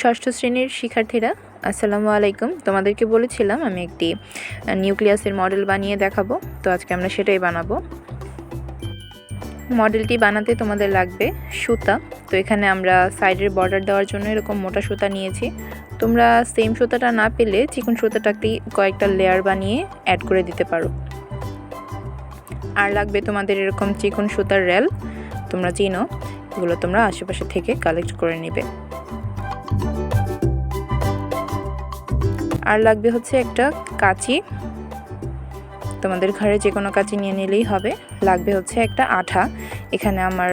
ষষ্ঠ শ্রেণীর শিক্ষার্থীরা আসসালামু আলাইকুম। তোমাদেরকে বলেছিলাম আমি একটি নিউক্লিয়াসের মডেল বানিয়ে দেখাবো, তো আজকে আমরা সেটাই বানাবো। মডেলটি বানাতে তোমাদের লাগবে সুতা। তো এখানে আমরা সাইডের বর্ডার দেওয়ার জন্য এরকম মোটা সুতা নিয়েছি। তোমরা সেম সুতাটা না পেলে চিকন সুতাটাকে কয়েকটা লেয়ার বানিয়ে অ্যাড করে দিতে পারো। আর লাগবে তোমাদের এরকম চিকন সুতার রেল, তোমরা চিনো, এগুলো তোমরা আশেপাশে থেকে কালেক্ট করে নেবে। আর লাগবে হচ্ছে একটা কাঁচি, তোমাদের ঘরে যে কোনো কাঁচি নিয়ে নিলেই হবে। লাগবে হচ্ছে একটা আঠা, এখানে আমার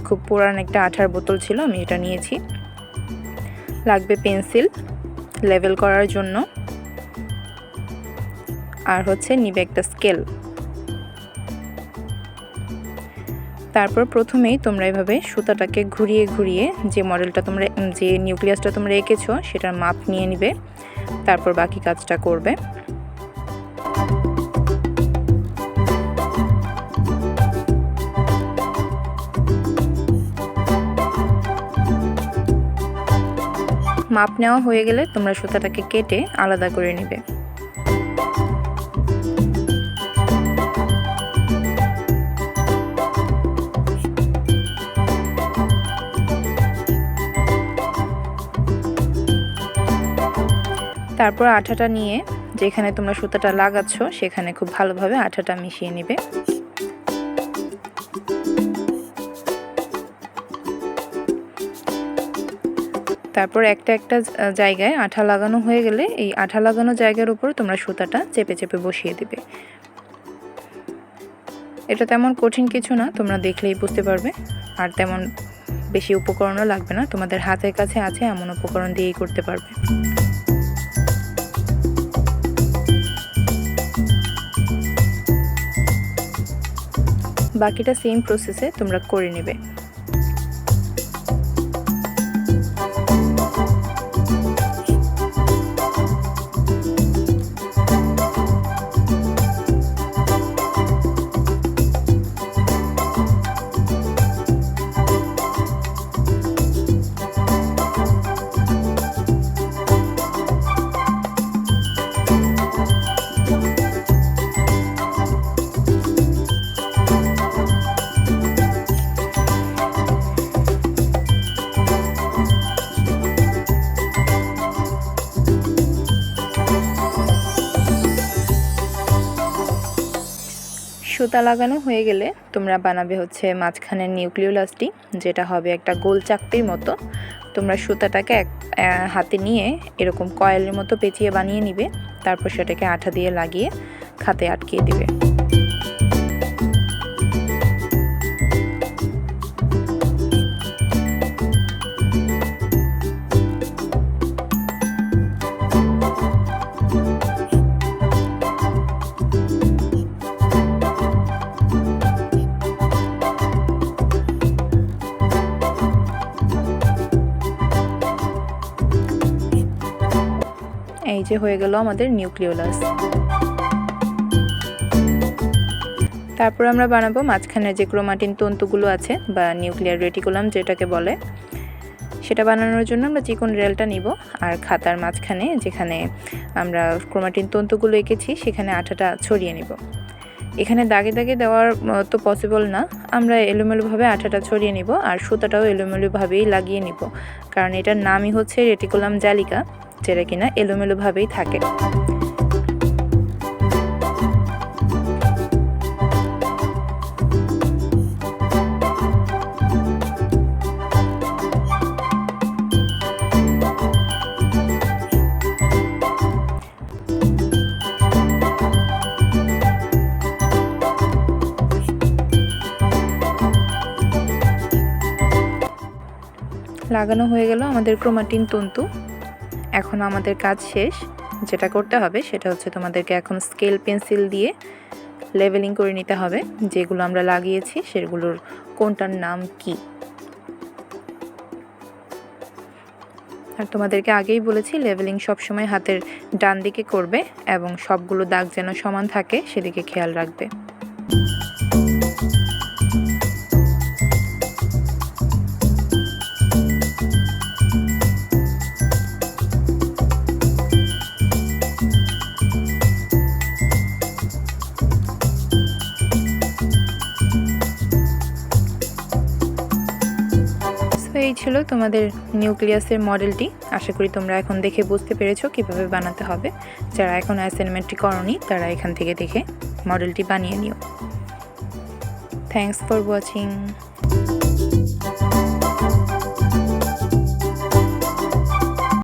খুব পুরান একটা আঠার বোতল ছিল, আমি এটা নিয়েছি। লাগবে পেন্সিল লেভেল করার জন্য, আর হচ্ছে নিবে একটা স্কেল। তারপর প্রথমেই তোমরা এভাবে সুতাটাকে ঘুরিয়ে ঘুরিয়ে যে মডেলটা তোমরা যে নিউক্লিয়াসটা তোমরা এঁকেছো সেটার মাপ নিয়ে নিবে, তারপর বাকি কাজটা করবে। মাপ নেওয়া হয়ে গেলে তোমরা সুতাটাকে কেটে আলাদা করে নিবে। তারপর আঠাটা নিয়ে যেখানে তোমরা সুতাটা লাগাচ্ছ সেখানে খুব ভালোভাবে আঠাটা মিশিয়ে নেবে। তারপর একটা একটা জায়গায় আঠা লাগানো হয়ে গেলে এই আঠা লাগানো জায়গার উপর তোমরা সুতাটা চেপে চেপে বসিয়ে দিবে। এটা তেমন কঠিন কিছু না, তোমরা দেখলেই বুঝতে পারবে। আর তেমন বেশি উপকরণও লাগবে না, তোমাদের হাতের কাছে আছে এমন উপকরণ দিয়েই করতে পারবে। বাকিটা সেম প্রসেসে তোমরা করে নেবে। সুতা লাগানো হয়ে গেলে তোমরা বানাবে হচ্ছে মাঝখানের নিউক্লিয়াসটি, যেটা হবে একটা গোল চাকতির মতো। তোমরা সুতাটাকে হাতে নিয়ে এরকম কয়েলের মতো পেঁচিয়ে বানিয়ে নিবে, তারপর সেটাকে আঠা দিয়ে লাগিয়ে খাতে আটকিয়ে দিবে। এই যে হয়ে গেল আমাদের নিউক্লিয়াস। তারপর আমরা বানাবো মাঝখানের যে ক্রোমাটিন তন্তুগুলো আছে বা নিউক্লিয়ার রেটিকুলাম যেটাকে বলে, সেটা বানানোর জন্য আমরা চিকন রেলটা নিব। আর খাতার মাঝখানে যেখানে আমরা ক্রোমাটিন তন্তুগুলো এঁকেছি সেখানে আঠাটা ছড়িয়ে নিব। এখানে দাগে দাগে দেওয়ার তো পসিবল না, আমরা এলোমেলোভাবে আঠাটা ছড়িয়ে নিব আর সুতাটাও এলোমেলোভাবেই লাগিয়ে নিব, কারণ এটার নামই হচ্ছে রেটিকুলাম জালিকা, যেটা কিনা এলোমেলোভাবেই থাকে। লাগানো হয়ে গেল আমাদের ক্রোমাটিন তন্তু। এখন আমাদের কাজ শেষ। যেটা করতে হবে সেটা হচ্ছে তোমাদেরকে এখন স্কেল পেন্সিল দিয়ে লেভেলিং করে নিতে হবে যেগুলো আমরা লাগিয়েছি সেগুলোর কোনটার নাম কি। আর তোমাদেরকে আগেই বলেছি লেভেলিং সবসময় হাতের ডান দিকে করবে এবং সবগুলো দাগ যেন সমান থাকে সেদিকে খেয়াল রাখবে। এই ছিল তোমাদের নিউক্লিয়াসের মডেলটি। আশা করি তোমরা এখন দেখে বুঝতে পেরেছো কিভাবে বানাতে হবে। যারা এখন অ্যাসাইনমেন্টটি করনি তারা এখান থেকে দেখে মডেলটি বানিয়ে নিও। Thanks for watching.